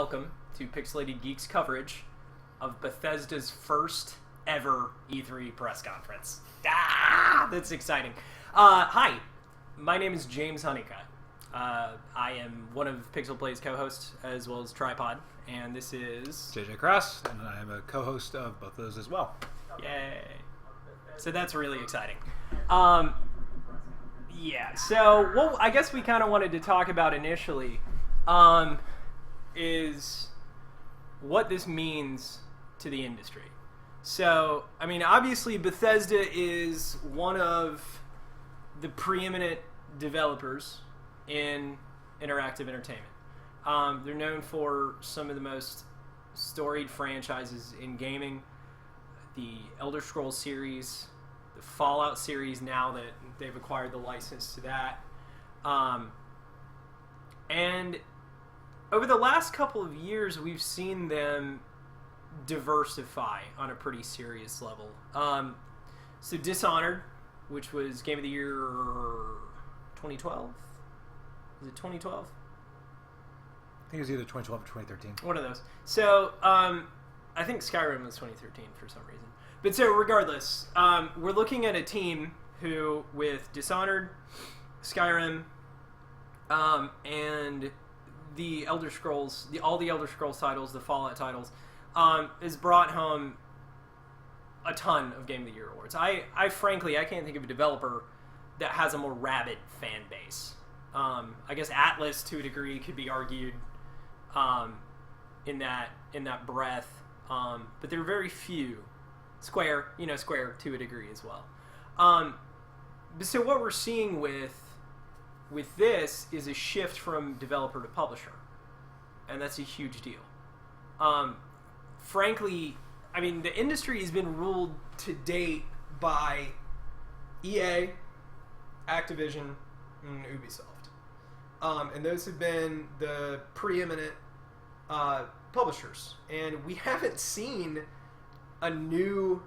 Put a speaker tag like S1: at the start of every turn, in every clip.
S1: welcome to Pixelated Geek's coverage of Bethesda's first ever E3 press conference. That's exciting. Hi, my name is James Honeycutt. I am one of Pixel Play's co-hosts as well as Tripod, and this is...
S2: JJ Cross, and I am a co-host of both of those as well.
S1: Yay. So that's really exciting. Yeah, so what I guess we kind of wanted to talk about initially is what this means to the industry. So, I mean, obviously Bethesda is one of the preeminent developers in interactive entertainment. They're known for some of the most storied franchises in gaming. The Elder Scrolls series, the Fallout series, now that they've acquired the license to that. And over the last couple of years, we've seen them diversify on a pretty serious level. So Dishonored, which was Game of the Year 2012? Was it 2012?
S2: I think it was either 2012 or 2013.
S1: One of those. So, I think Skyrim was 2013 for some reason. But so, regardless, we're looking at a team who, with Dishonored, Skyrim, and the Elder Scrolls, all the Elder Scrolls titles, the Fallout titles, has brought home a ton of Game of the Year awards. I frankly, I can't think of a developer that has a more rabid fan base. I guess Atlas, to a degree, could be argued in that breath, but there are very few. Square to a degree as well. So what we're seeing with this is a shift from developer to publisher, and that's a huge deal. Frankly, I mean, the industry has been ruled to date by EA, Activision, and Ubisoft. And those have been the preeminent publishers. And we haven't seen a new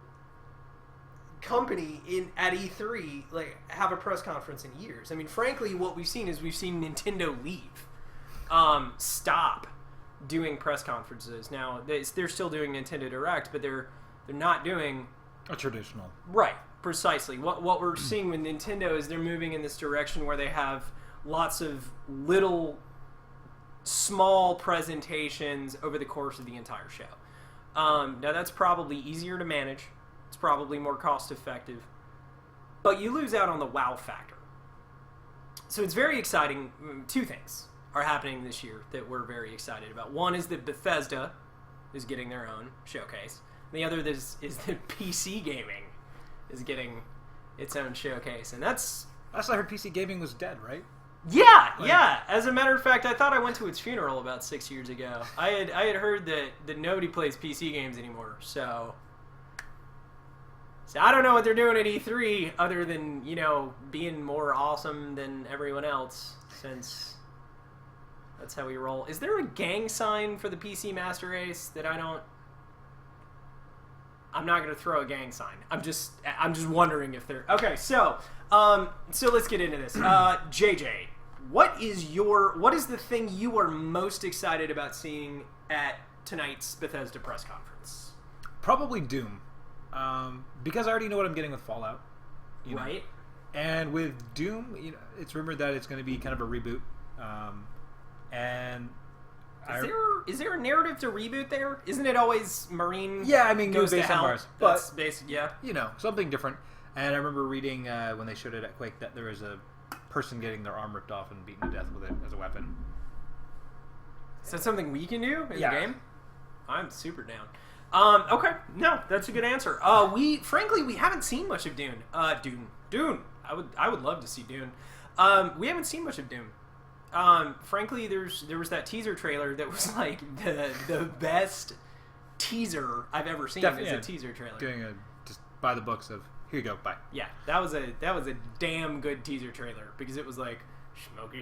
S1: company at E3 have a press conference in years. I mean, frankly, what we've seen is Nintendo leave. Stop doing press conferences. Now, they're still doing Nintendo Direct, but they're not doing
S2: a traditional.
S1: Right, precisely. What we're seeing with Nintendo is they're moving in this direction where they have lots of little small presentations over the course of the entire show. Now, that's probably easier to manage. It's probably more cost effective. But you lose out on the wow factor. So it's very exciting. Two things are happening this year that we're very excited about. One is that Bethesda is getting their own showcase. The other is that PC gaming is getting its own showcase. And that's...
S2: Last I heard, PC gaming was dead, right?
S1: Yeah. As a matter of fact, I thought I went to its funeral about 6 years ago. I had heard that nobody plays PC games anymore, so I don't know what they're doing at E3 other than, being more awesome than everyone else, since that's how we roll. Is there a gang sign for the PC Master Race that I'm not going to throw a gang sign. I'm just wondering if there... Okay, so let's get into this. JJ, what is the thing you are most excited about seeing at tonight's Bethesda press conference?
S2: Probably Doom. Because I already know what I'm getting with Fallout.
S1: Right.
S2: And with Doom, it's rumored that it's going to be kind of a reboot. And...
S1: Is there a narrative to reboot there? Isn't it always Marine?
S2: Yeah, I mean,
S1: goes
S2: based
S1: to hell?
S2: on Mars,
S1: That's
S2: but
S1: basic, yeah.
S2: Something different. And I remember reading when they showed it at Quake that there was a person getting their arm ripped off and beaten to death with it as a weapon.
S1: Is that something we can do in the game? I'm super down. Okay, no, that's a good answer. We haven't seen much of Dune. Dune. I would love to see Dune. We haven't seen much of Dune. Frankly, there was that teaser trailer that was like the best teaser I've ever seen. As a teaser trailer.
S2: Doing just by the books of here you go, bye.
S1: Yeah, that was a damn good teaser trailer because it was like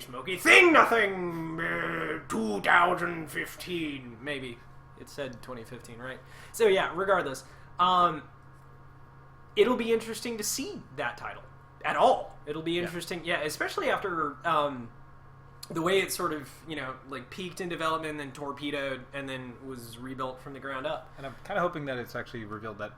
S1: smoky thing nothing 2015 maybe. It said 2015, right? So yeah, regardless, it'll be interesting to see that title at all. It'll be interesting, yeah, especially after the way it sort of, like peaked in development and then torpedoed and then was rebuilt from the ground up.
S2: And I'm kind of hoping that it's actually revealed that,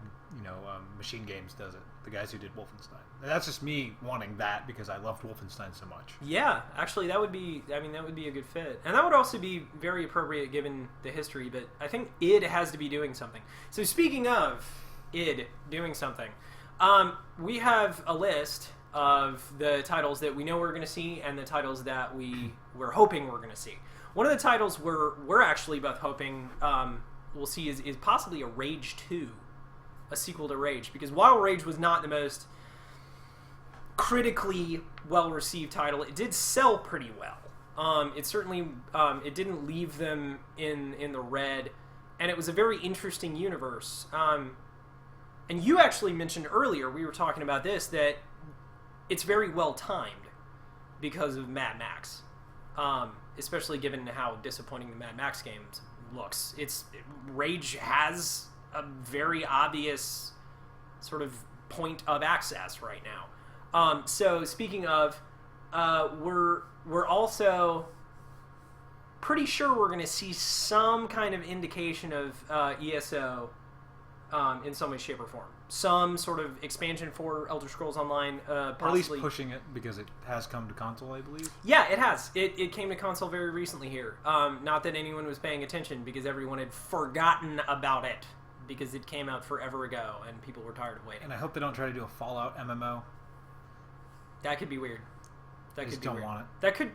S2: Machine Games does it. The guys who did Wolfenstein. And that's just me wanting that because I loved Wolfenstein so much.
S1: Yeah, actually that would be a good fit. And that would also be very appropriate given the history, but I think id has to be doing something. So speaking of id doing something, we have a list of the titles that we know we're going to see and the titles that we're hoping we're going to see. One of the titles we're actually both hoping we'll see is possibly a Rage 2, a sequel to Rage, because while Rage was not the most critically well-received title, it did sell pretty well. It certainly it didn't leave them in the red, and it was a very interesting universe. And you actually mentioned earlier, we were talking about this, that it's very well timed because of Mad Max, especially given how disappointing the Mad Max games looks. Rage has a very obvious sort of point of access right now. So speaking of, we're also pretty sure we're going to see some kind of indication of ESO in some way, shape, or form. Some sort of expansion for Elder Scrolls Online, possibly.
S2: Or at least pushing it, because it has come to console, I believe.
S1: Yeah, it has. It came to console very recently here. Not that anyone was paying attention, because everyone had forgotten about it, because it came out forever ago, and people were tired of waiting.
S2: And I hope they don't try to do a Fallout MMO.
S1: That could be weird.
S2: I just don't want it.
S1: That could...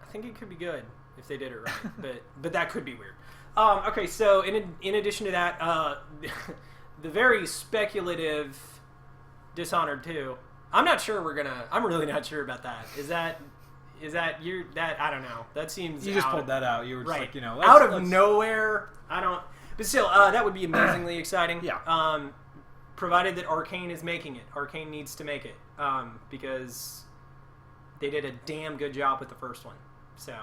S1: I think it could be good if they did it right, but that could be weird. Okay, so in addition to that, the very speculative Dishonored 2. I'm really not sure about that. Is that I don't know. That seems
S2: you just pulled that out. You were just
S1: right.
S2: like,
S1: out of nowhere. I don't. But still, that would be amazingly exciting.
S2: Yeah.
S1: Provided that Arcane is making it. Arcane needs to make it because they did a damn good job with the first one. So,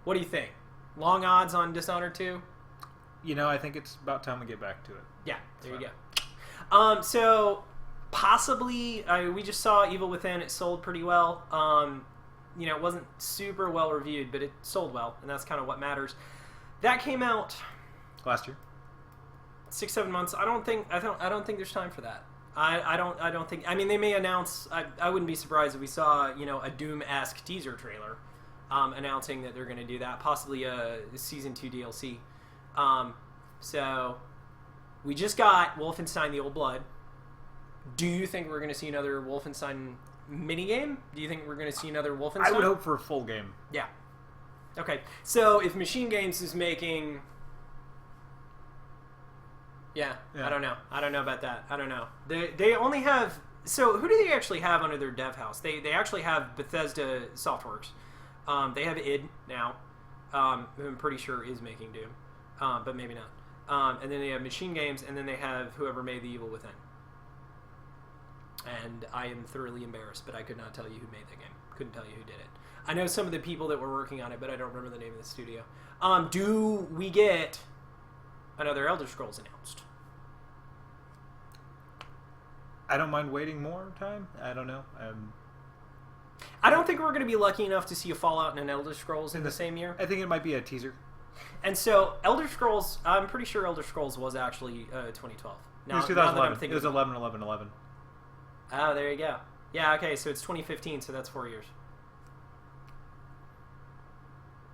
S1: what do you think? Long odds on Dishonored 2?
S2: I think it's about time we get back to it.
S1: Yeah, there you go. So, possibly, we just saw Evil Within. It sold pretty well. It wasn't super well reviewed, but it sold well, and that's kind of what matters. That came out
S2: last year.
S1: 6-7 months. I don't think there's time for that. I don't think. I mean, they may announce. I wouldn't be surprised if we saw a Doom-esque teaser trailer announcing that they're going to do that, possibly a season 2 DLC. So we just got Wolfenstein: The Old Blood. Do you think we're going to see another Wolfenstein minigame? Do you think we're going to see another Wolfenstein?
S2: I would hope for a full game.
S1: Yeah. Okay. So if Machine Games is making... Yeah, I don't know. I don't know about that. I don't know. They only have... So who do they actually have under their dev house? They actually have Bethesda Softworks. They have id now, who I'm pretty sure is making Doom, but maybe not. And then they have Machine Games, and then they have whoever made The Evil Within. And I am thoroughly embarrassed, but I could not tell you who made that game. Couldn't tell you who did it. I know some of the people that were working on it, but I don't remember the name of the studio. Do we get another Elder Scrolls announced?
S2: I don't mind waiting more time. I don't know.
S1: I don't think we're going to be lucky enough to see a Fallout and an Elder Scrolls in the same year.
S2: I think it might be a teaser.
S1: And so, Elder Scrolls, I'm pretty sure Elder Scrolls was actually 2012.
S2: It was 2011. It was 11/11/11.
S1: Oh, there you go. Yeah, okay, so it's 2015, so that's 4 years.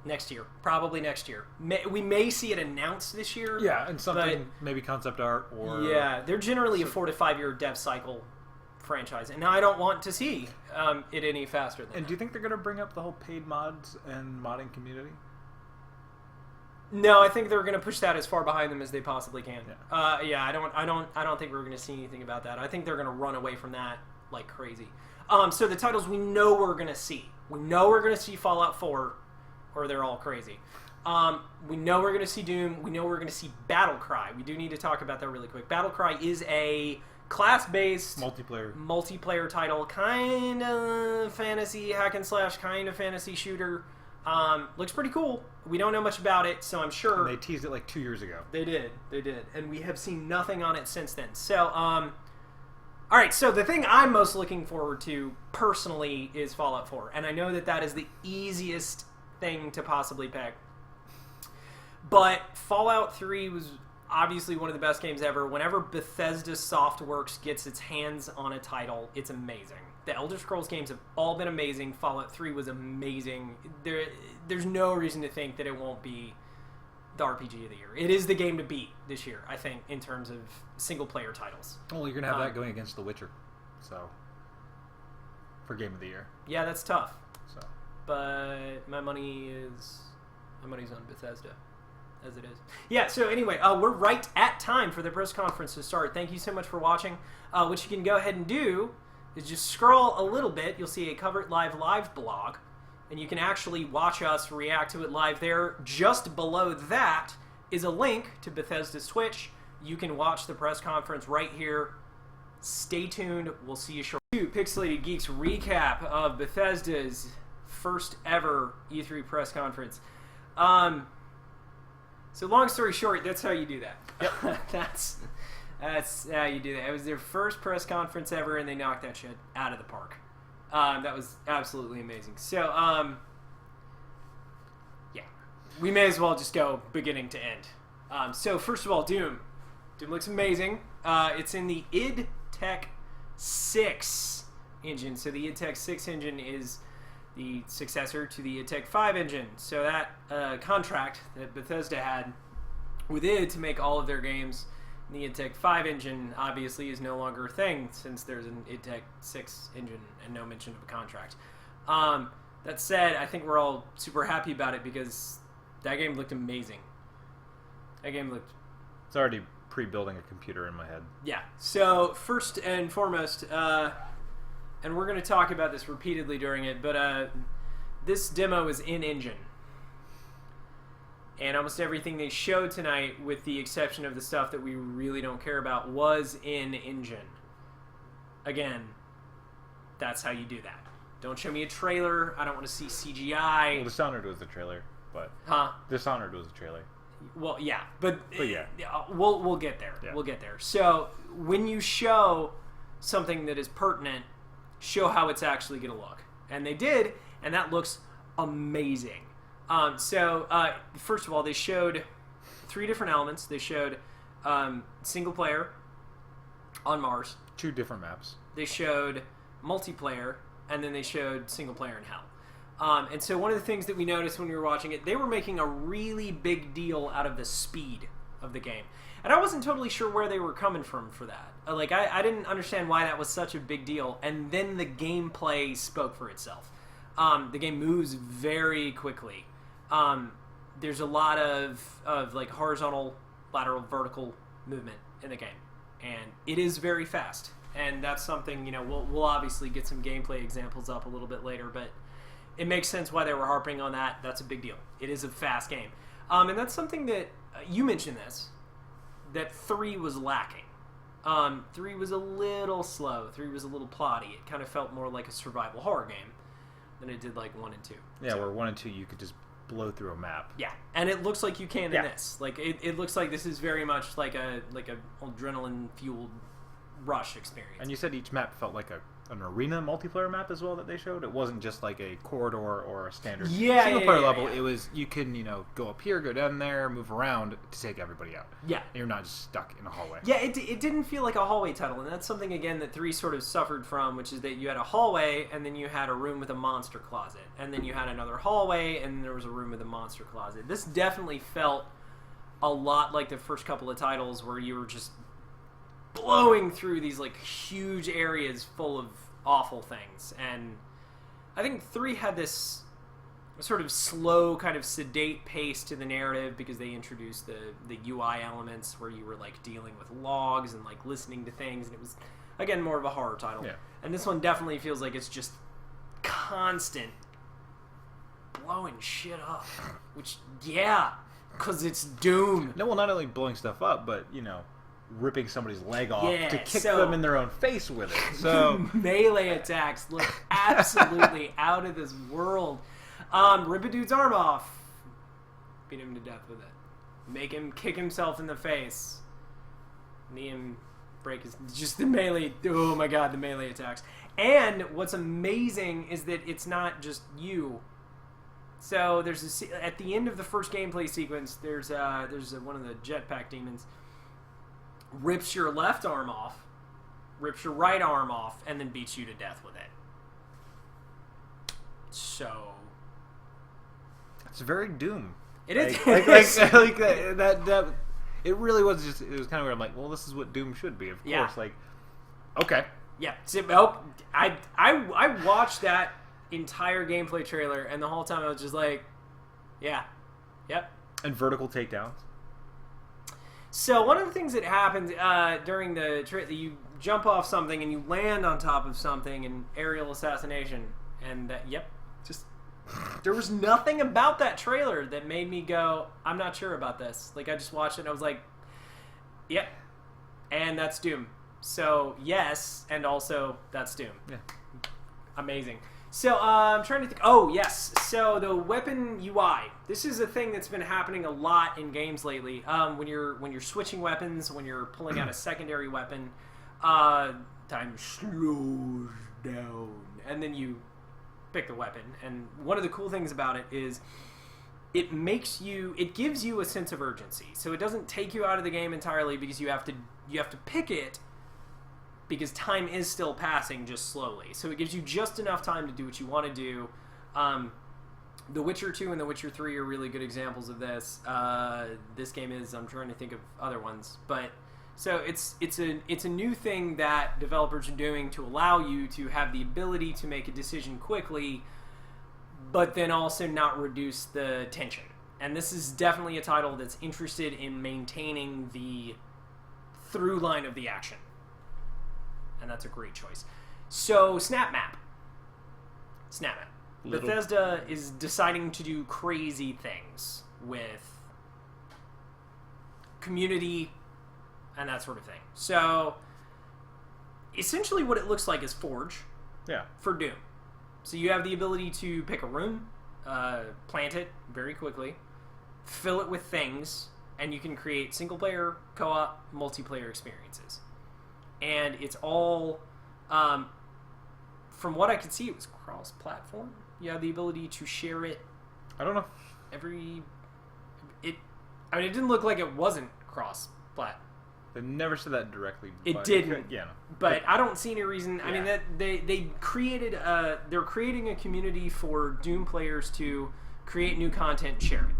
S1: Next year. Probably next year. We may see it announced this year.
S2: Yeah, and something, maybe concept art or...
S1: Yeah, they're generally a 4 to 5 year dev cycle franchise, and I don't want to see it any faster than that.
S2: And do you think they're going to bring up the whole paid mods and modding community?
S1: No, I think they're going to push that as far behind them as they possibly can.
S2: Yeah,
S1: I don't think we're going to see anything about that. I think they're going to run away from that like crazy. So the titles we know we're going to see. We know we're going to see Fallout 4, or they're all crazy. We know we're going to see Doom. We know we're going to see Battlecry. We do need to talk about that really quick. Battlecry is a class-based multiplayer title, kind of fantasy hack and slash, kind of fantasy shooter. Looks pretty cool. We don't know much about it, so I'm sure...
S2: And they teased it like 2 years ago.
S1: They did. And we have seen nothing on it since then. So, All right, so the thing I'm most looking forward to personally is Fallout 4, and I know that that is the easiest thing to possibly pick. But Fallout 3 was obviously one of the best games ever. Whenever Bethesda Softworks gets its hands on a title, it's amazing. The Elder Scrolls games have all been amazing. Fallout 3 was amazing. There's no reason to think that it won't be the RPG of the year. It is the game to beat this year, I think, in terms of single-player titles.
S2: Well, you're going to have that going against The Witcher, so, for Game of the Year.
S1: Yeah, that's tough.
S2: So,
S1: But my money's on Bethesda, as it is. Yeah, so anyway, we're right at time for the press conference to start. Thank you so much for watching. What you can go ahead and do is just scroll a little bit. You'll see a Cover It Live blog, and you can actually watch us react to it live there. Just below that is a link to Bethesda's Twitch. You can watch the press conference right here. Stay tuned. We'll see you shortly. Pixelated Geek's recap of Bethesda's first ever E3 press conference. So long story short, that's how you do that. Yep. That's how you do that. It was their first press conference ever, and they knocked that shit out of the park. That was absolutely amazing. So, yeah. We may as well just go beginning to end. So, first of all, Doom. Doom looks amazing. It's in the id Tech 6 engine. So, the id Tech 6 engine is the successor to the id Tech 5 engine. So, that contract that Bethesda had with id to make all of their games in the id Tech 5 engine obviously is no longer a thing since there's an id Tech 6 engine and no mention of a contract. That said, I think we're all super happy about it because that game looked amazing. That game looked...
S2: It's already pre-building a computer in my head.
S1: Yeah. So, first and foremost, and we're going to talk about this repeatedly during it, but this demo is in-engine. And almost everything they showed tonight, with the exception of the stuff that we really don't care about, was in-engine. Again, that's how you do that. Don't show me a trailer. I don't want to see CGI.
S2: Well, Dishonored was the trailer, but...
S1: Huh?
S2: Dishonored was the trailer.
S1: Well, yeah, but
S2: yeah.
S1: We'll get there.
S2: Yeah.
S1: We'll get there. So, when you show something that is pertinent, show how it's actually going to look. And they did, and that looks amazing. First of all, they showed 3 different elements. They showed single player on Mars.
S2: 2 different maps.
S1: They showed multiplayer, and then they showed single player in Hell. And so one of the things that we noticed when we were watching it, they were making a really big deal out of the speed of the game. And I wasn't totally sure where they were coming from for that. I didn't understand why that was such a big deal. And then the gameplay spoke for itself. The game moves very quickly. There's a lot of like horizontal, lateral, vertical movement in the game, and it is very fast. And that's something, we'll obviously get some gameplay examples up a little bit later, but it makes sense why they were harping on that. That's a big deal. It is a fast game, and that's something that you mentioned that 3 was lacking. 3 was a little slow. 3 was a little plotty. It kind of felt more like a survival horror game than it did like 1 and 2.
S2: Yeah, where 1 and 2 you could just blow through a map.
S1: Yeah, and it looks like you can in this. Like it looks like this is very much like a adrenaline fueled rush experience.
S2: And you said each map felt like an arena multiplayer map as well that they showed. It wasn't just like a corridor or a standard single player level.
S1: Yeah.
S2: It was, you can go up here, go down there, move around to take everybody out.
S1: Yeah,
S2: and you're not just stuck in a hallway.
S1: Yeah, it didn't feel like a hallway title, and that's something again that 3 sort of suffered from, which is that you had a hallway and then you had a room with a monster closet, and then you had another hallway and there was a room with a monster closet. This definitely felt a lot like the first couple of titles where you were just blowing through these like huge areas full of awful things. And I think 3 had this sort of slow, kind of sedate pace to the narrative because they introduced the UI elements where you were like dealing with logs and like listening to things, and it was again more of a horror title.
S2: Yeah.
S1: And this one definitely feels like it's just constant blowing shit up, which because it's Doom.
S2: No, well, not only blowing stuff up, but ripping somebody's leg off to kick
S1: so
S2: them in their own face with it. So
S1: melee attacks look absolutely out of this world. Rip a dude's arm off, beat him to death with it, make him kick himself in the face, knee him break is just the melee. Oh my god, the melee attacks. And what's amazing is that it's not just you. So there's at the end of the first gameplay sequence, there's one of the jetpack demons rips your left arm off, rips your right arm off, and then beats you to death with it. So
S2: it's very Doom.
S1: It is
S2: like that. It really was just. It was kind of where I'm like, well, this is what Doom should be, of course. Like, okay,
S1: yeah. So, I watched that entire gameplay trailer, and the whole time I was just like, yeah, yep.
S2: And vertical takedowns.
S1: So one of the things that happens during the trailer, you jump off something and you land on top of something, and aerial assassination, and yep, just there was nothing about that trailer that made me go, I'm not sure about this. Like, I just watched it and I was like, yep, and that's Doom. So yes, and also that's Doom.
S2: Yeah,
S1: amazing. So I'm trying to think. Oh yes, so the weapon UI. This is a thing that's been happening a lot in games lately. When you're switching weapons, when you're pulling out a secondary weapon, time slows down, and then you pick the weapon. And one of the cool things about it is it gives you a sense of urgency. So it doesn't take you out of the game entirely because you have to pick it, because time is still passing just slowly. So it gives you just enough time to do what you want to do. The Witcher 2 and The Witcher 3 are really good examples of this. This game is, I'm trying to think of other ones. But so it's a new thing that developers are doing to allow you to have the ability to make a decision quickly, but then also not reduce the tension. And this is definitely a title that's interested in maintaining the through line of the action. And that's a great choice. So, Snap Map. Bethesda is deciding to do crazy things with community and that sort of thing. So, essentially what it looks like is Forge for Doom. So you have the ability to pick a room, plant it very quickly, fill it with things, and you can create single-player, co-op, multiplayer experiences. And it's all, from what I could see, it was cross-platform. You have the ability to share it.
S2: I don't know.
S1: It didn't look like it wasn't cross-plat.
S2: They never said that directly.
S1: It didn't.
S2: Yeah.
S1: But I don't see any reason. I
S2: Yeah.
S1: mean, that they created. They're creating a community for Doom players to create new content and share it,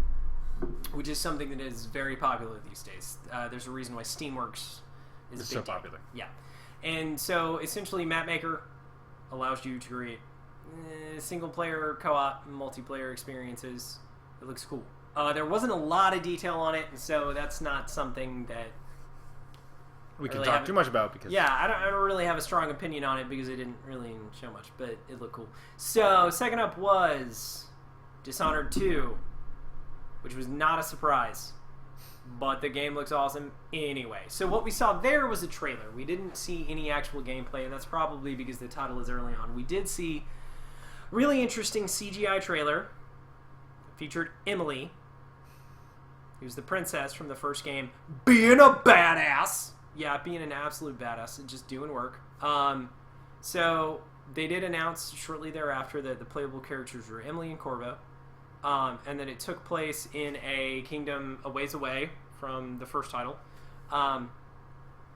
S1: which is something that is very popular these days. There's a reason why Steamworks is
S2: so popular.
S1: Yeah, and so essentially, Mapmaker allows you to create single-player, co-op, multiplayer experiences. It looks cool. There wasn't a lot of detail on it, and so that's not something that
S2: we can talk too much about because
S1: I don't really have a strong opinion on it because it didn't really show much, but it looked cool. So second up was Dishonored 2, which was not a surprise, but the game looks awesome anyway. So what we saw there was a trailer. We didn't see any actual gameplay, and that's probably because the title is early on. We did see a really interesting CGI trailer. It featured Emily, who's the princess from the first game, being a badass. Yeah, being an absolute badass and just doing work. So they did announce shortly thereafter that the playable characters were Emily and Corvo, and that it took place in a kingdom a ways away from the first title. And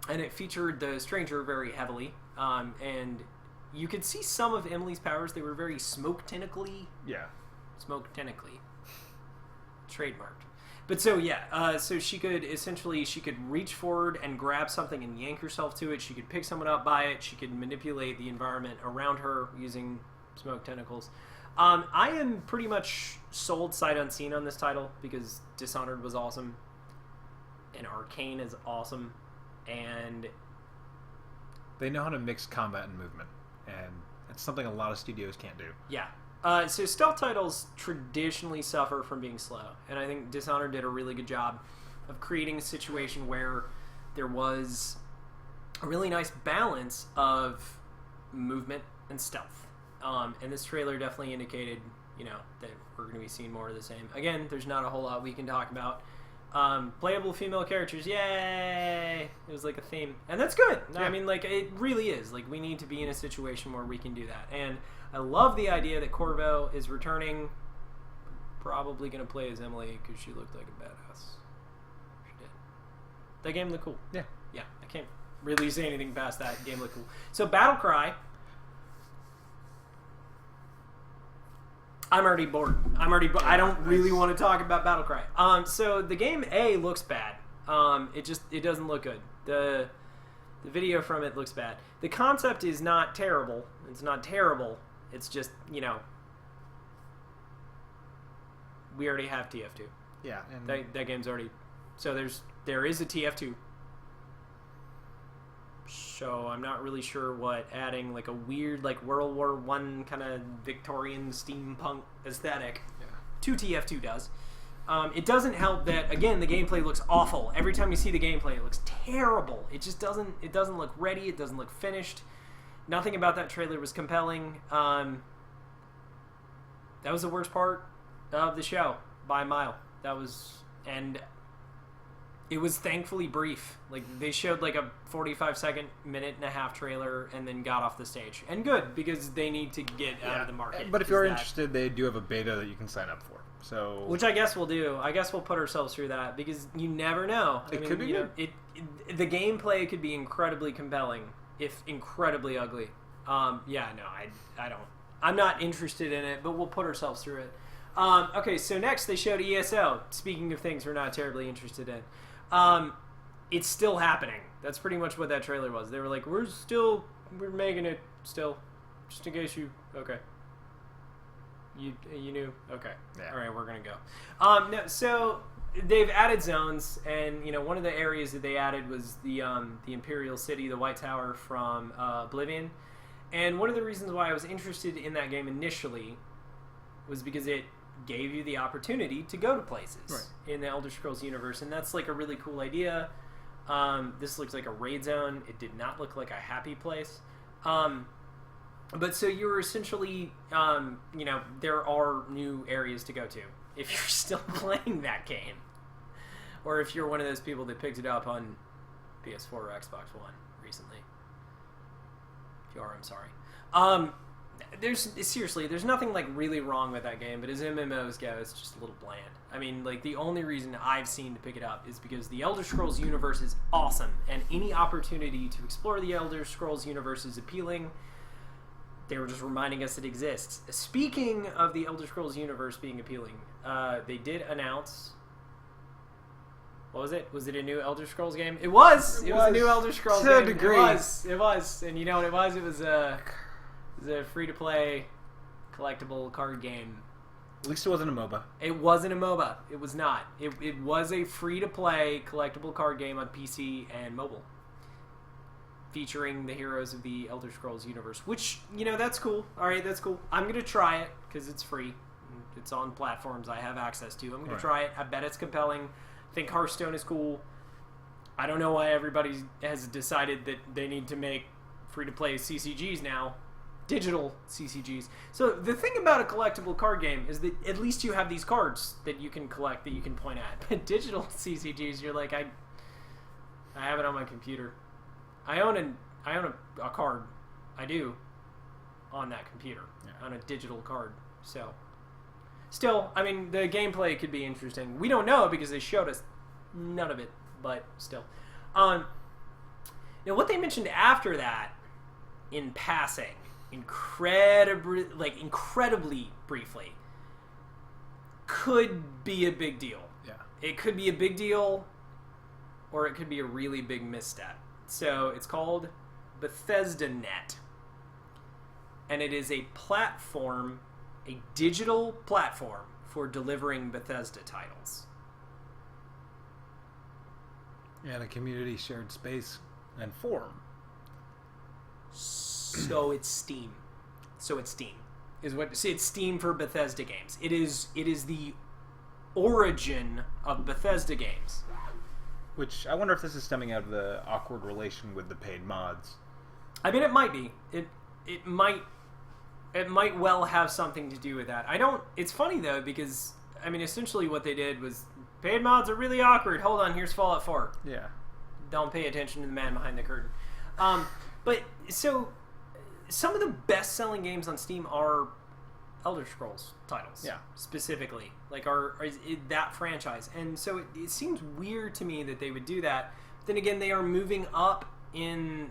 S1: it featured the stranger very heavily. And you could see some of Emily's powers. They were very smoke tentacly.
S2: Yeah.
S1: Smoke tentacly. Trademarked. But so yeah, so she could reach forward and grab something and yank herself to it. She could pick someone up by it. She could manipulate the environment around her using smoke tentacles. I am pretty much sold sight unseen on this title because Dishonored was awesome, and Arcane is awesome, and
S2: they know how to mix combat and movement, and it's something a lot of studios can't do.
S1: Yeah. So stealth titles traditionally suffer from being slow, and I think Dishonored did a really good job of creating a situation where there was a really nice balance of movement and stealth. And this trailer definitely indicated, that we're going to be seeing more of the same. Again, there's not a whole lot we can talk about. Playable female characters, yay! It was like a theme, and that's good.
S2: Yeah.
S1: I mean, like, it really is. Like, we need to be in a situation where we can do that, and I love the idea that Corvo is returning. Probably gonna play as Emily because she looked like a badass. She did. That game looked cool.
S2: Yeah.
S1: Yeah, I can't really say anything past that. Game looked cool. So Battlecry. I'm already bored. I don't really want to talk about Battlecry. So the game looks bad. It doesn't look good. The video from it looks bad. The concept is not terrible. It's not terrible. It's just, we already have TF2.
S2: Yeah, and
S1: That game's already. So there is a TF2. So I'm not really sure what adding like a weird like World War I kind of Victorian steampunk aesthetic to TF2 does. It doesn't help that again the gameplay looks awful. Every time you see the gameplay, it looks terrible. It just doesn't. It doesn't look ready. It doesn't look finished. Nothing about that trailer was compelling. That was the worst part of the show by a mile. And it was thankfully brief. Like they showed like a 45-second, minute and a half trailer and then got off the stage. And good because they need to get out of the market.
S2: But if you're interested, they do have a beta that you can sign up for. So
S1: which I guess we'll do. I guess we'll put ourselves through that because you never know.
S2: It could be good.
S1: The gameplay could be incredibly compelling if incredibly ugly. I don't. I'm not interested in it, but we'll put ourselves through it. Okay, so next they showed ESO. Speaking of things we're not terribly interested in. It's still happening. That's pretty much what that trailer was. They were like, we're making it still. Just in case you... Okay. You knew? Okay.
S2: Yeah.
S1: All right, we're going to go. No, so they've added zones, and one of the areas that they added was the Imperial City, the White Tower from Oblivion. And one of the reasons why I was interested in that game initially was because it gave you the opportunity to go to places in the Elder Scrolls universe, and that's like a really cool idea. This looks like a raid zone. It did not look like a happy place. But so you're essentially, there are new areas to go to if you're still playing that game. Or if you're one of those people that picked it up on PS4 or Xbox One recently. If you are, I'm sorry. There's nothing like really wrong with that game, but as MMOs go, it's just a little bland. I mean, like the only reason I've seen to pick it up is because the Elder Scrolls universe is awesome, and any opportunity to explore the Elder Scrolls universe is appealing. They were just reminding us it exists. Speaking of the Elder Scrolls universe being appealing, they did announce... What was it? Was it a new Elder Scrolls game? It was! It was a new Elder Scrolls game.
S2: Degree.
S1: It was. And you know what it was? It was a free-to-play collectible card game.
S2: At least it wasn't a MOBA.
S1: It wasn't a MOBA. It was not. It was a free-to-play collectible card game on PC and mobile. Featuring the heroes of the Elder Scrolls universe. Which, that's cool. Alright, that's cool. I'm going to try it, because it's free. It's on platforms I have access to. I'm going to try it. I bet it's compelling. I think Hearthstone is cool. I don't know why everybody has decided that they need to make free-to-play CCGs now. Digital CCGs. So the thing about a collectible card game is that at least you have these cards that you can collect, that you can point at. But digital CCGs, you're like, I have it on my computer. I own a card. I do. On that computer. Yeah. On a digital card. So... Still, I mean, the gameplay could be interesting. We don't know because they showed us none of it, but still. Now, what they mentioned after that, in passing, incredibly briefly, could be a big deal.
S2: Yeah.
S1: It could be a big deal, or it could be a really big misstep. So, it's called Bethesda Net. And it is a platform... a digital platform for delivering Bethesda titles.
S2: And a community shared space and forum.
S1: So it's Steam. It's Steam for Bethesda games. It is the origin of Bethesda games.
S2: Which, I wonder if this is stemming out of the awkward relation with the paid mods.
S1: I mean, it might be. It might well have something to do with that. It's funny though, because, I mean, essentially what they did was paid mods are really awkward. Hold on, here's Fallout 4.
S2: Yeah.
S1: Don't pay attention to the man behind the curtain. But so some of the best-selling games on Steam are Elder Scrolls titles.
S2: Yeah.
S1: Specifically, like is that franchise, and so it seems weird to me that they would do that. But then again, they are moving up in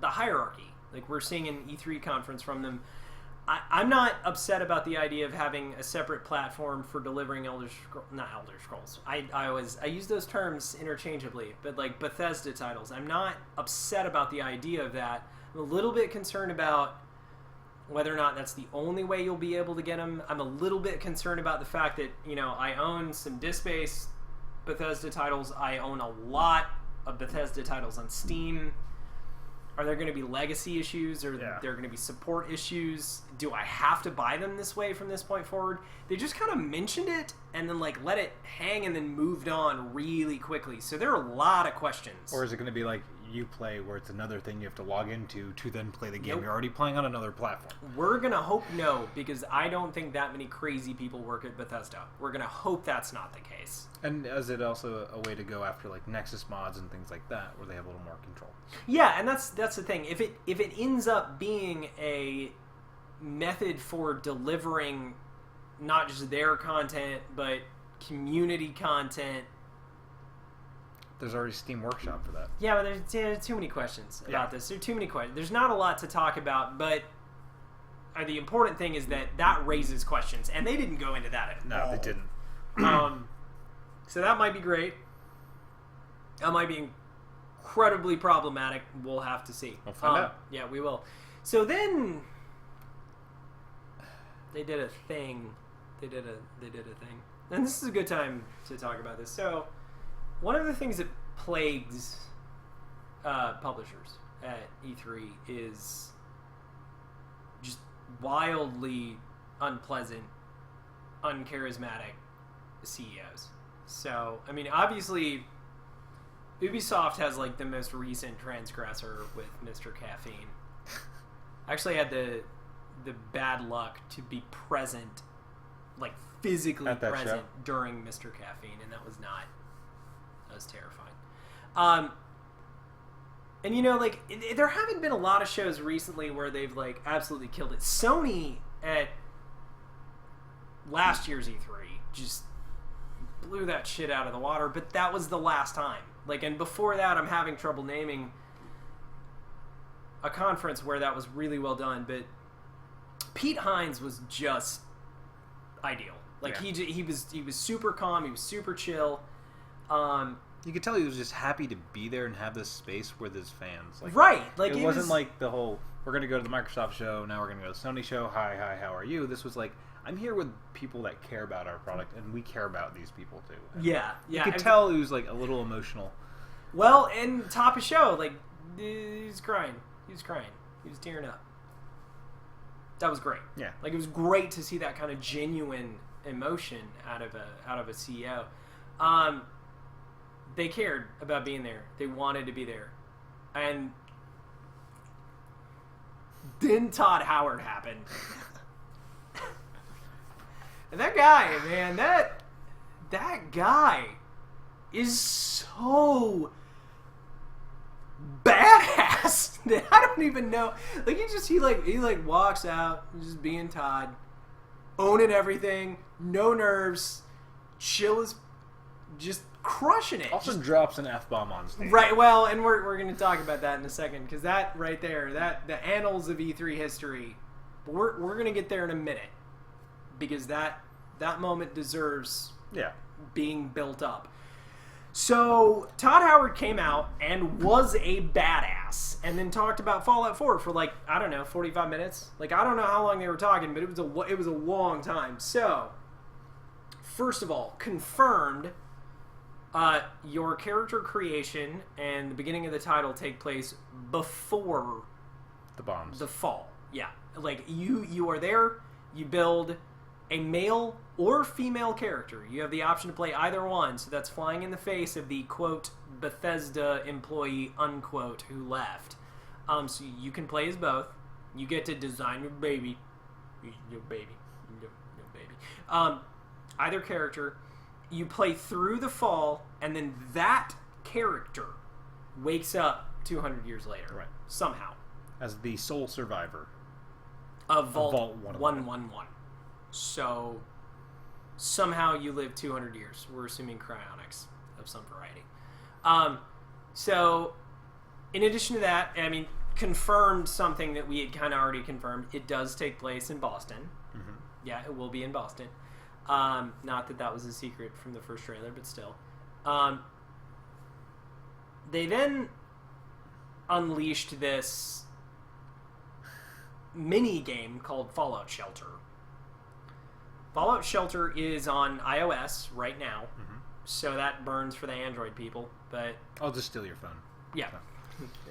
S1: the hierarchy. Like we're seeing an E3 conference from them. I'm not upset about the idea of having a separate platform for delivering not Elder Scrolls. I use those terms interchangeably, but like Bethesda titles. I'm not upset about the idea of that. I'm a little bit concerned about whether or not that's the only way you'll be able to get them. I'm a little bit concerned about the fact that, I own some disc-based Bethesda titles. I own a lot of Bethesda titles on Steam. Are there going to be legacy issues, or there going to be support issues? Do I have to buy them this way from this point forward? They just kind of mentioned it and then like let it hang and then moved on really quickly. So there are a lot of questions.
S2: Or is it going to be like Uplay, where it's another thing you have to log into to then play the game
S1: Nope.
S2: you're already playing on another platform?
S1: We're going to hope no, because I don't think that many crazy people work at Bethesda. We're going to hope that's not the case.
S2: And is it also a way to go after like Nexus mods and things like that, where they have a little more control?
S1: Yeah, and that's the thing. If it ends up being a method for delivering not just their content but community content,
S2: there's already Steam Workshop for that.
S1: yeah, but there's too many questions about this. There are too many questions. There's not a lot to talk about, but the important thing is that raises questions, and they didn't go into that at all.
S2: No, they didn't.
S1: So that might be great. That might be incredibly problematic. We'll have to see.
S2: We'll find out.
S1: Yeah, we will. So then they did a thing. They did a thing. And this is a good time to talk about this. So one of the things that plagues publishers at E3 is just wildly unpleasant, uncharismatic CEOs. So, I mean, obviously, Ubisoft has like the most recent transgressor with Mr. Caffeine. I actually had the bad luck to be present, like physically present during Mr. Caffeine, and that was terrifying. And like there haven't been a lot of shows recently where they've like absolutely killed it. Sony at last year's E3 just blew that shit out of the water, but that was the last time. Like, and before that, I'm having trouble naming a conference where that was really well done, but Pete Hines was just ideal. Like, he was super calm, he was super chill.
S2: You could tell he was just happy to be there and have this space with his fans. Like,
S1: right. Like,
S2: it wasn't like the whole, we're going to go to the Microsoft show, now we're going to go to the Sony show, hi, how are you? This was like, I'm here with people that care about our product, and we care about these people too. And
S1: yeah.
S2: You could tell he was like a little emotional.
S1: Well, and top of show, like, he was crying. He was tearing up. That was great.
S2: Yeah.
S1: Like, it was great to see that kind of genuine emotion out of a CEO. They cared about being there. They wanted to be there. And then Todd Howard happened. And that guy, man, that guy is so badass that I don't even know. Like, he walks out, just being Todd, owning everything, no nerves, chill as, just crushing it.
S2: Also drops an F-bomb on stage.
S1: Right, well, and we're going to talk about that in a second, because that right there, the annals of E3 history, we're going to get there in a minute, because that moment deserves being built up. So Todd Howard came out and was a badass, and then talked about Fallout 4 for like, I don't know, 45 minutes. Like, I don't know how long they were talking, but it was a long time. So, first of all, confirmed. Your character creation and the beginning of the title take place before
S2: the bombs.
S1: The fall. Yeah. Like, you are there, you build a male or female character. You have the option to play either one, so that's flying in the face of the, quote, Bethesda employee, unquote, who left. So you can play as both. You get to design your baby. Your baby. Either character. you play through the fall, and then that character wakes up 200 years later.
S2: Right.
S1: Somehow.
S2: As the sole survivor
S1: Of Vault,
S2: Vault
S1: 111. So, somehow you live 200 years. We're assuming cryonics of some variety. So, in addition to that, I mean, confirmed something that we had kind of already confirmed. It does take place in Boston.
S2: Mm-hmm.
S1: Yeah, it will be in Boston. Not that that was a secret from the first trailer, but still. They then unleashed this mini game called Fallout Shelter. Fallout Shelter is on iOS right now, so that burns for the Android people. But
S2: I'll just steal your phone.
S1: yeah,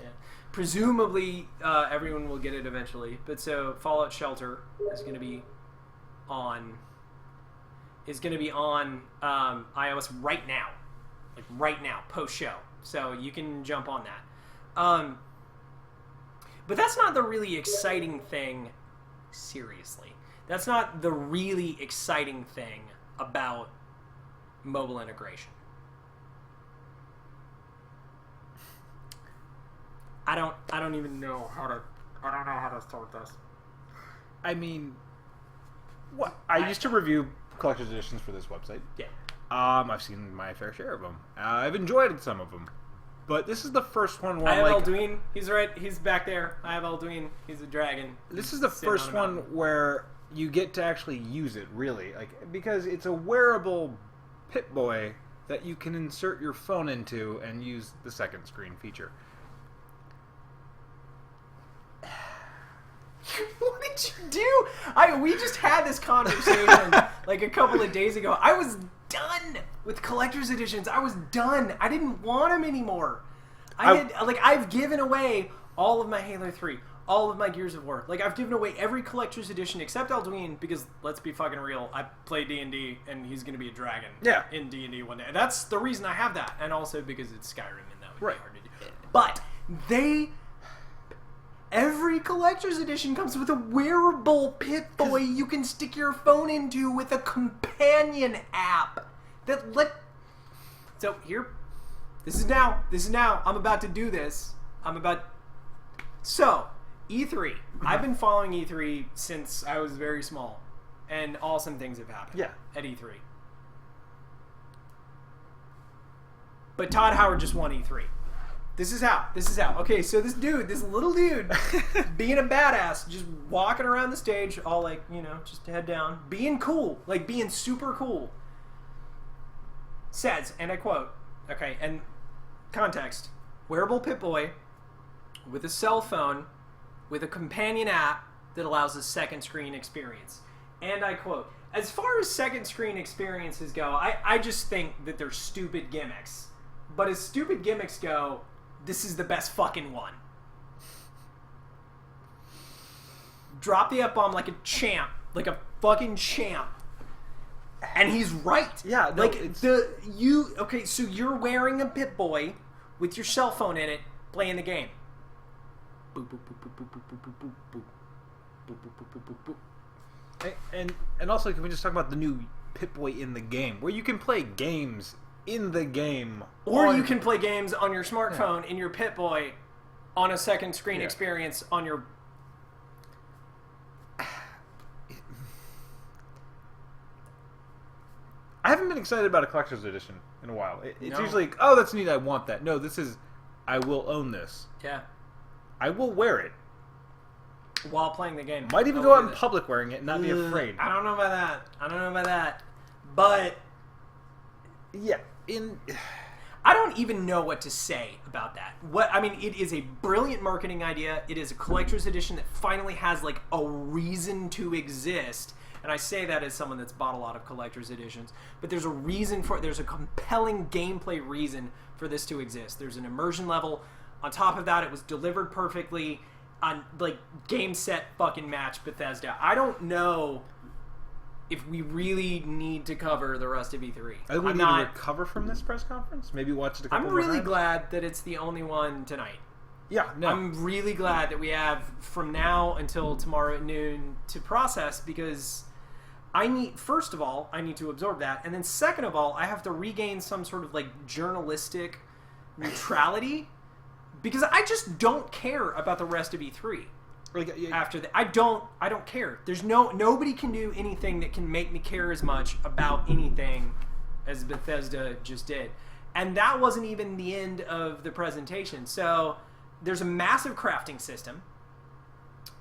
S1: yeah. Presumably everyone will get it eventually. But so Fallout Shelter is going to be on iOS right now, like right now, post show. So you can jump on that. But that's not the really exciting thing. Seriously, that's not the really exciting thing about mobile integration. I don't even know how to start this.
S2: I mean, what I used to review collector's editions for this website.
S1: Yeah.
S2: I've seen my fair share of them. I've enjoyed some of them, but this is the first one where
S1: I have
S2: I'm like,
S1: Alduin. He's right. He's back there. I have Alduin. He's a dragon.
S2: this is the
S1: Sitting
S2: first
S1: on a
S2: one
S1: mountain.
S2: where you get to actually use it, really, like because it's a wearable Pip-Boy that you can insert your phone into and use the second screen feature.
S1: What did you do? We just had this conversation like a couple of days ago. I was done with collector's editions. I was done. I didn't want them anymore. I've given away all of my Halo 3, all of my Gears of War. Like I've given away every collector's edition except Alduin because let's be fucking real. I play D&D and he's going to be a dragon in D&D one day. That's the reason I have that, and also because it's Skyrim and that would be hard to do. But every collector's edition comes with a wearable Pip-Boy you can stick your phone into with a companion app. So here, this is now. I'm about to do this. So, E3. I've been following E3 since I was very small, and awesome things have happened at E3. But Todd Howard just won E3. This is how. Okay, so this little dude, being a badass, just walking around the stage, all like, just head down, being cool, like being super cool, says, and I quote, okay, and context, wearable Pip-Boy with a cell phone with a companion app that allows a second screen experience. And I quote, as far as second screen experiences go, I just think that they're stupid gimmicks. But as stupid gimmicks go, this is the best fucking one. Drop the F-bomb like a champ. Like a fucking champ. And he's right.
S2: Yeah, no,
S1: okay, so you're wearing a Pip-Boy with your cell phone in it, playing the game. Boop, boop, boop, boop, boop, boop, boop, boop, boop. Boop, boop, boop, boop, boop, boop.
S2: And also, can we just talk about the new Pip-Boy in the game, where you can play games in the game,
S1: or you can play games on your smartphone in your Pip-Boy on a second screen experience on your.
S2: I haven't been excited about a collector's edition in a while. It's usually, oh, that's neat, I want that. No, this is, I will own this.
S1: Yeah.
S2: I will wear it.
S1: While playing the game.
S2: Might even go out in public wearing it and not be afraid.
S1: I don't know about that. But.
S2: Yeah.
S1: I don't even know what to say about that. It is a brilliant marketing idea. It is a collector's edition that finally has like a reason to exist. And I say that as someone that's bought a lot of collector's editions. But there's a reason for it. There's a compelling gameplay reason for this to exist. There's an immersion level. On top of that, it was delivered perfectly on like game set fucking match Bethesda. I don't know if we really need to cover the rest of E3.
S2: I think we need to recover from this press conference. Maybe watch it a couple
S1: I'm really glad that it's the only one tonight.
S2: Yeah, no.
S1: I'm really glad that we have from now until tomorrow at noon to process, because first of all, I need to absorb that, and then second of all, I have to regain some sort of like journalistic neutrality because I just don't care about the rest of E3. After that, I don't care. There's nobody can do anything that can make me care as much about anything as Bethesda just did, and that wasn't even the end of the presentation. So there's a massive crafting system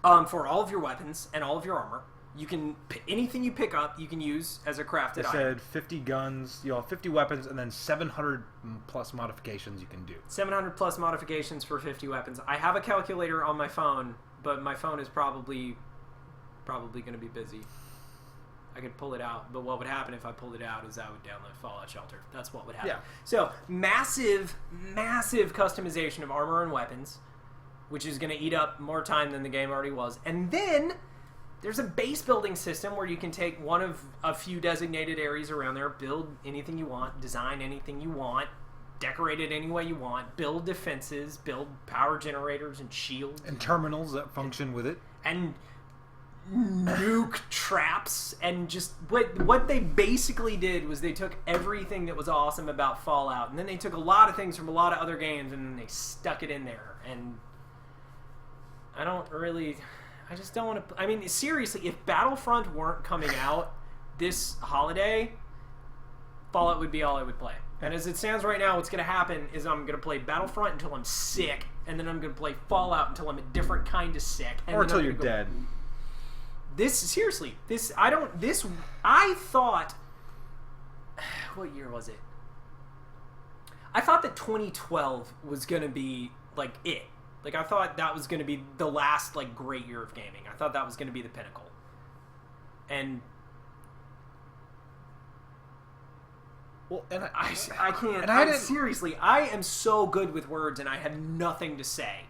S1: for all of your weapons and all of your armor. You can anything you pick up, you can use as a crafted item.
S2: They said 50 guns, 50 weapons, and then 700 plus modifications you can do. 700
S1: plus modifications for 50 weapons. I have a calculator on my phone, but my phone is probably going to be busy. I could pull it out, but what would happen if I pulled it out is I would download Fallout Shelter. That's what would happen.
S2: Yeah.
S1: So massive customization of armor and weapons, which is going to eat up more time than the game already was, and then there's a base building system where you can take one of a few designated areas around there, build anything you want, design anything you want, decorate it any way you want, build defenses, build power generators and shields.
S2: And terminals that function with it.
S1: And nuke traps. And just what they basically did was they took everything that was awesome about Fallout, and then they took a lot of things from a lot of other games, and then they stuck it in there. And I just don't want to... I mean, seriously, if Battlefront weren't coming out this holiday, Fallout would be all I would play. And as it stands right now, what's going to happen is I'm going to play Battlefront until I'm sick, and then I'm going to play Fallout until I'm a different kind of sick. And
S2: or until you're dead.
S1: I thought... What year was it? I thought that 2012 was going to be, like, it. Like, I thought that was going to be the last, like, great year of gaming. I thought that was going to be the pinnacle. And...
S2: Well, and
S1: I can't... And seriously, I am so good with words, and I have nothing to say.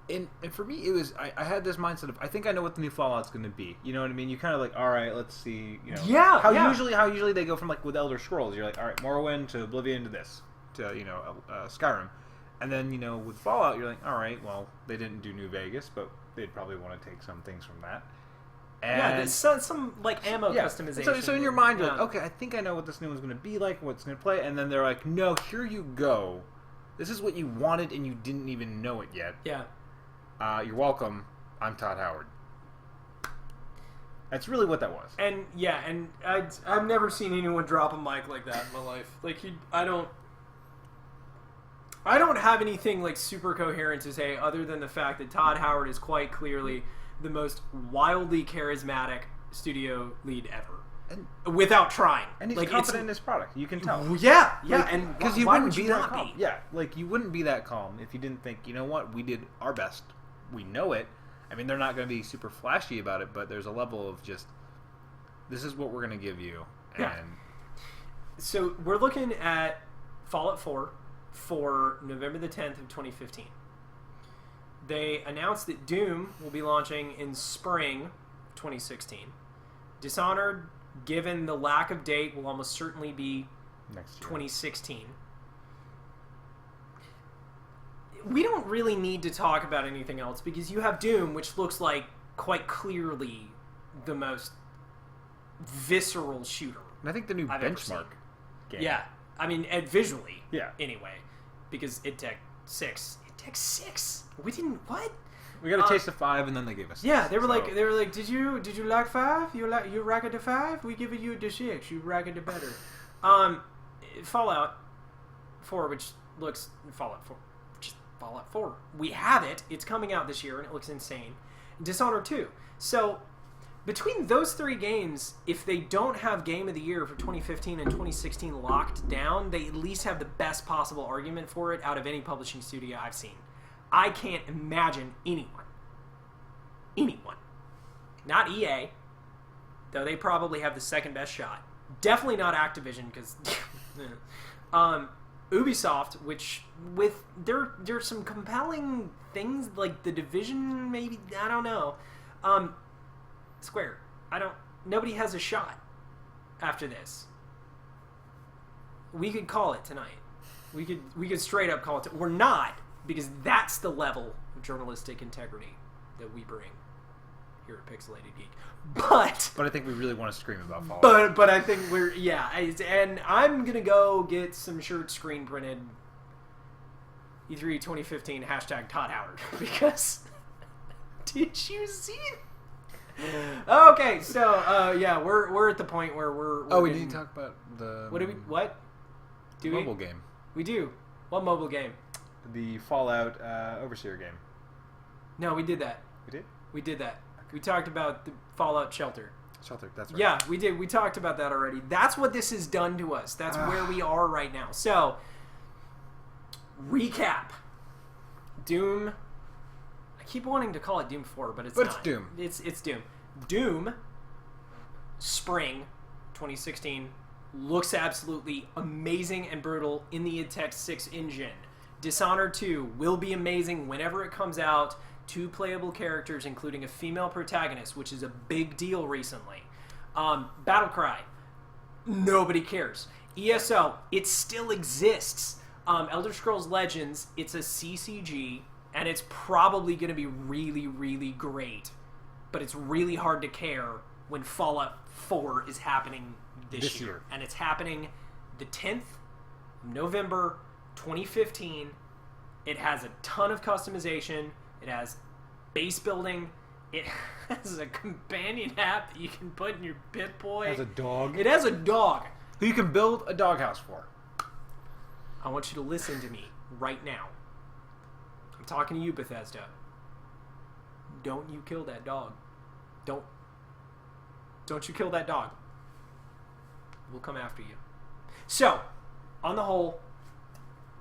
S2: And for me, it was... I had this mindset of, I think I know what the new Fallout's going to be. You know what I mean? You kind of like, all right, let's see, How usually they go from, like, with Elder Scrolls. You're like, all right, Morrowind to Oblivion to this. To, Skyrim. And then, with Fallout, you're like, all right, well, they didn't do New Vegas, but they'd probably want to take some things from that. And
S1: there's some like, ammo customization.
S2: So in your mind, you're like, okay, I think I know what this new one's going to be like, what's going to play. And then they're like, no, here you go. This is what you wanted, and you didn't even know it yet.
S1: Yeah.
S2: You're welcome. I'm Todd Howard. That's really what that was.
S1: And, yeah, and I've never seen anyone drop a mic like that in my life. Like, I don't have anything like super coherent to say other than the fact that Todd Howard is quite clearly the most wildly charismatic studio lead ever, and without trying.
S2: And he's confident in his product. You can tell.
S1: Yeah,
S2: like,
S1: and
S2: because
S1: why would you not be?
S2: Yeah, like you wouldn't be that calm if you didn't think, you know what, we did our best. We know it. I mean, they're not going to be super flashy about it, but there's a level of just, this is what we're going to give you. And
S1: yeah. So we're looking at Fallout 4. For November the 10th of 2015. They announced that Doom will be launching in spring 2016. Dishonored, given the lack of date, will almost certainly be
S2: next year.
S1: 2016. We don't really need to talk about anything else because you have Doom, which looks like quite clearly the most visceral shooter.
S2: And I think the new Benchmark game.
S1: Yeah. I mean, visually.
S2: Yeah.
S1: Anyway. Because id Tech 6. id Tech 6? We didn't... What?
S2: We got a taste of 5, and then they gave us 6.
S1: Yeah, they were like, did you like 5? You racket the 5? We give you the 6. You racket it better. Fallout 4, which looks... Fallout 4. Just Fallout 4. We have it. It's coming out this year, and it looks insane. Dishonored 2. So... Between those three games, if they don't have Game of the Year for 2015 and 2016 locked down, they at least have the best possible argument for it out of any publishing studio I've seen. I can't imagine anyone, not EA, though they probably have the second best shot. Definitely not Activision, because Ubisoft, which with there's some compelling things like The Division, maybe, I don't know. Square. Nobody has a shot after this. We could call it tonight. We could straight up call it. We're not, because that's the level of journalistic integrity that we bring here at Pixelated Geek. But
S2: I think we really want to scream about Fallout.
S1: But I think and I'm gonna go get some shirts screen printed. E3 2015 # Todd Howard because did you see it? Okay, so we're at the point where we're
S2: we didn't talk about the
S1: mobile
S2: game.
S1: We do. What mobile game?
S2: The Fallout Overseer game.
S1: No, we did that.
S2: We did?
S1: We did that. We talked about the Fallout Shelter.
S2: Shelter, that's right.
S1: Yeah, we did. We talked about that already. That's what this has done to us. That's where we are right now. So, recap. Doom. I keep wanting to call it Doom 4, but it's not.
S2: It's Doom.
S1: It's Doom. Doom, spring 2016, looks absolutely amazing and brutal in the id Tech 6 engine. Dishonored 2 will be amazing whenever it comes out. 2 playable characters, including a female protagonist, which is a big deal recently. Battlecry, nobody cares. ESO, it still exists. Elder Scrolls Legends, it's a CCG, and it's probably going to be really, really great. But it's really hard to care when Fallout 4 is happening this year. And it's happening the 10th of November, 2015. It has a ton of customization. It has base building. It has a companion app that you can put in your Pip-Boy.
S2: It has a dog.
S1: It has a dog.
S2: Who you can build a doghouse for.
S1: I want you to listen to me right now. I'm talking to you, Bethesda. Don't you kill that dog. Don't you kill that dog. We'll come after you. So, on the whole,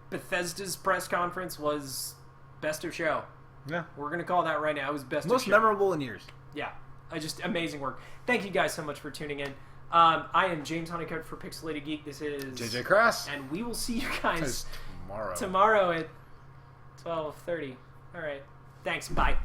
S1: Bethesda's press conference was best of show.
S2: Yeah.
S1: We're going to call that right now. It was best of show.
S2: Most memorable in years.
S1: Yeah. Just amazing work. Thank you guys so much for tuning in. I am James Honeycutt for Pixelated Geek. This is
S2: JJ Crass.
S1: And we will see you guys
S2: tomorrow
S1: at 12:30. All right. Thanks. Bye.